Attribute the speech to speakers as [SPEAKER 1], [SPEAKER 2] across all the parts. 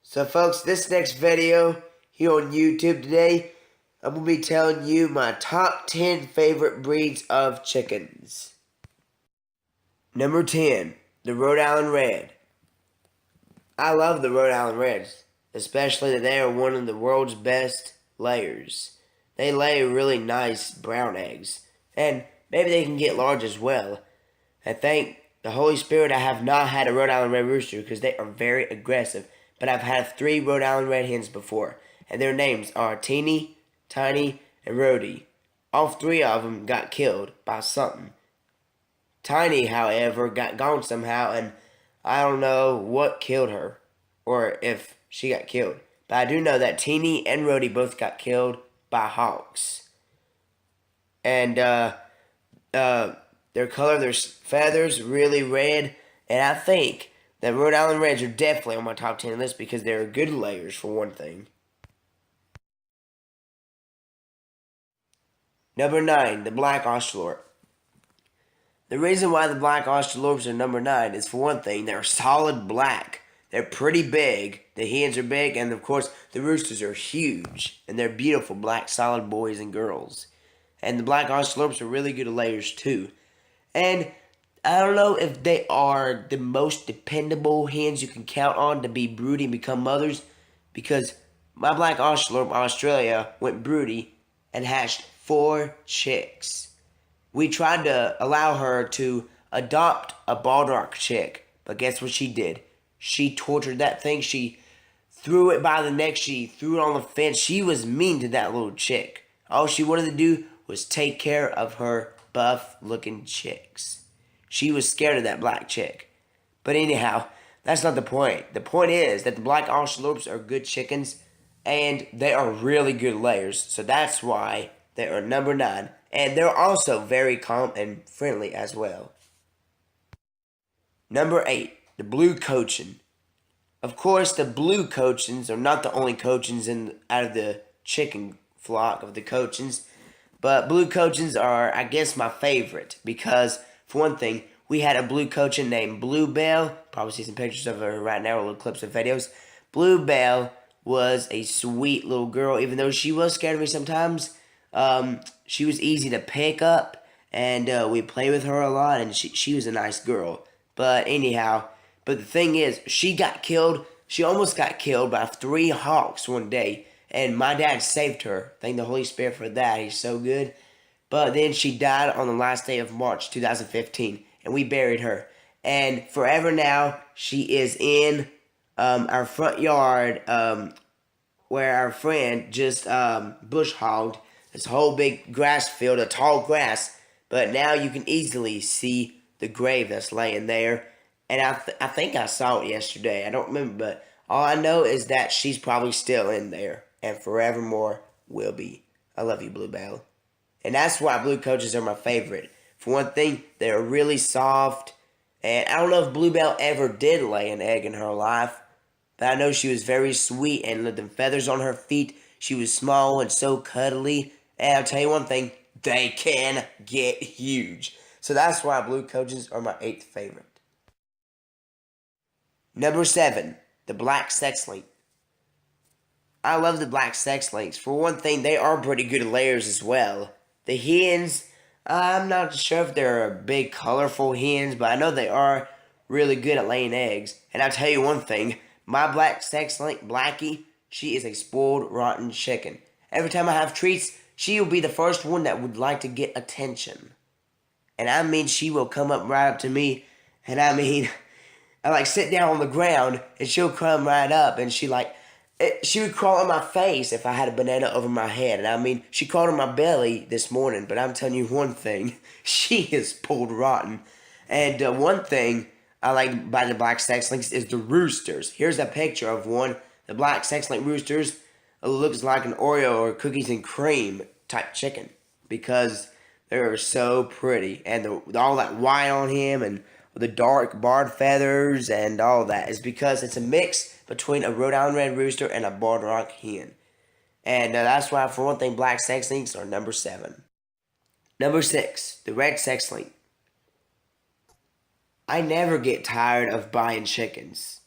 [SPEAKER 1] So folks, this next video here on YouTube today, I'm going to be telling you my top 10 favorite breeds of chickens. Number 10, the Rhode Island Red. I love the Rhode Island Reds, especially that they are one of the world's best layers. They lay really nice brown eggs, and maybe they can get large as well. I thank the Holy Spirit I have not had a Rhode Island Red rooster because they are very aggressive. But I've had 3 Rhode Island Red hens before, and their names are Teeny, Tiny, and Rhodey. All 3 of them got killed by something. Tiny, however, got gone somehow, and I don't know what killed her, or if she got killed. But I do know that Teeny and Rhodey both got killed by hawks. And their color, their feathers, really red, and I think the Rhode Island Reds are definitely on my top 10 list because they're good layers, for one thing. Number 9, the Black Ausstralorp. The reason why the Black Ausstralorps are number 9 is, for one thing, they're solid black. They're pretty big. The hens are big, and of course, the roosters are huge. And they're beautiful black, solid boys and girls. And the Black Ausstralorps are really good layers, too. And I don't know if they are the most dependable hens you can count on to be broody and become mothers, because my Black Ausstralorp Australia went broody and hatched 4 chicks. We tried to allow her to adopt a Baldock chick, but guess what she did? She tortured that thing. She threw it by the neck. She threw it on the fence. She was mean to that little chick. All she wanted to do was take care of her buff-looking chicks. She was scared of that black chick. But anyhow, that's not the point. The point is that the Black Ausstralorps are good chickens, and they are really good layers. So that's why they are number 9. And they're also very calm and friendly as well. Number 8, the Blue Cochin. Of course, the Blue Cochins are not the only Cochins out of the chicken flock of the Cochins. But Blue Cochins are, I guess, my favorite because, for one thing, we had a Blue Cochin named Bluebell. Probably see some pictures of her right now, or little clips of videos. Bluebell was a sweet little girl, even though she was scared of me sometimes. She was easy to pick up, and we played with her a lot, and she was a nice girl. But anyhow, the thing is, she got killed. She almost got killed by 3 hawks one day, and my dad saved her. Thank the Holy Spirit for that. He's so good. But then she died on the last day of March 2015, and we buried her. And forever now, she is in our front yard where our friend just bush hogged this whole big grass field of tall grass. But now you can easily see the grave that's laying there. And I think I saw it yesterday. I don't remember, but all I know is that she's probably still in there and forevermore will be. I love you, Bluebell. And that's why Blue Cochins are my favorite. For one thing, they're really soft. And I don't know if Bluebell ever did lay an egg in her life. But I know she was very sweet and with the feathers on her feet. She was small and so cuddly. And I'll tell you one thing, they can get huge. So that's why Blue Cochins are my 8th favorite. Number 7, the Black Sex Link. I love the Black Sex Links. For one thing, they are pretty good layers as well. The hens, I'm not sure if they're big, colorful hens, but I know they are really good at laying eggs. And I'll tell you one thing, my Black Sex Link, Blackie, she is a spoiled, rotten chicken. Every time I have treats, she will be the first one that would like to get attention. And I mean, she will come up right up to me, and I mean, I sit down on the ground, and she'll come right up, and she would crawl on my face if I had a banana over my head. And I mean, she crawled on my belly this morning, but I'm telling you one thing, she is pulled rotten. And one thing I like about the Black Sex Links is the roosters. Here's a picture of one. The Black Sex Link roosters looks like an Oreo or cookies and cream type chicken because they're so pretty. And all that white on him and the dark barred feathers and all that is because it's a mix between a Rhode Island Red rooster and a Baldock hen. And that's why, for one thing, Black Sex Links are number 7. Number 6, the Red Sex Link. I never get tired of buying chickens.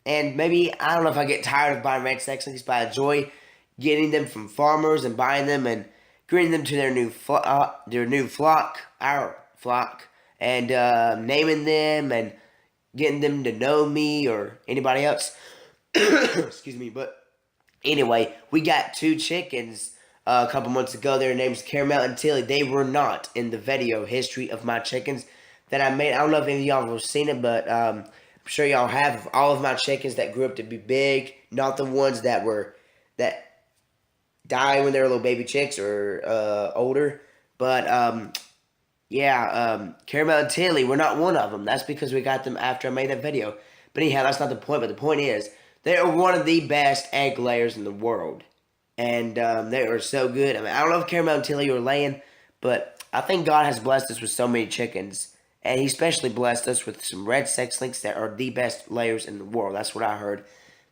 [SPEAKER 1] And maybe, I don't know if I get tired of buying red sex links, but I enjoy getting them from farmers and buying them and bringing them to their new flock, our flock, and naming them and getting them to know me or anybody else. Excuse me, but anyway, we got two chickens a couple months ago. Their names Caramel and Tilly. They were not in the video history of my chickens that I made. I don't know if any of y'all have seen it, but I'm sure y'all have. All of my chickens that grew up to be big, not the ones that die when they're little baby chicks or older. But Caramel and Tilly were not one of them. That's because we got them after I made that video. But anyhow, that's not the point. But the point is, they are one of the best egg layers in the world. And they are so good. I mean, I don't know if Caramel and Tilly are laying, but I think God has blessed us with so many chickens. And He especially blessed us with some red sex links that are the best layers in the world. That's what I heard.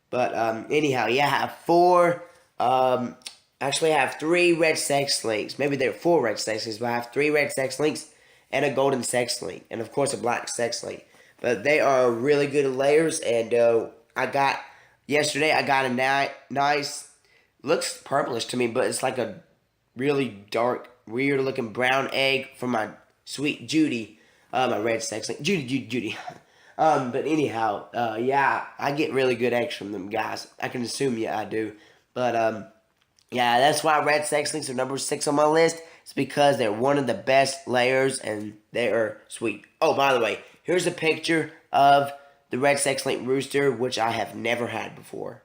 [SPEAKER 1] But anyhow, yeah, I have four. Actually, I have three red sex links. Maybe there are four red sex links, but I have three red sex links and a golden sex link, and of course a black sex link. But they are really good layers, and yesterday I got a nice, looks purplish to me, but it's like a really dark, weird looking brown egg from my sweet Judy, my red sex link, Judy. But anyhow, yeah, I get really good eggs from them guys. I can assume, yeah, I do. But yeah, that's why red sex links are number 6 on my list. It's because they're one of the best layers and they are sweet. Oh, by the way, here's a picture of the red sex link rooster, which I have never had before.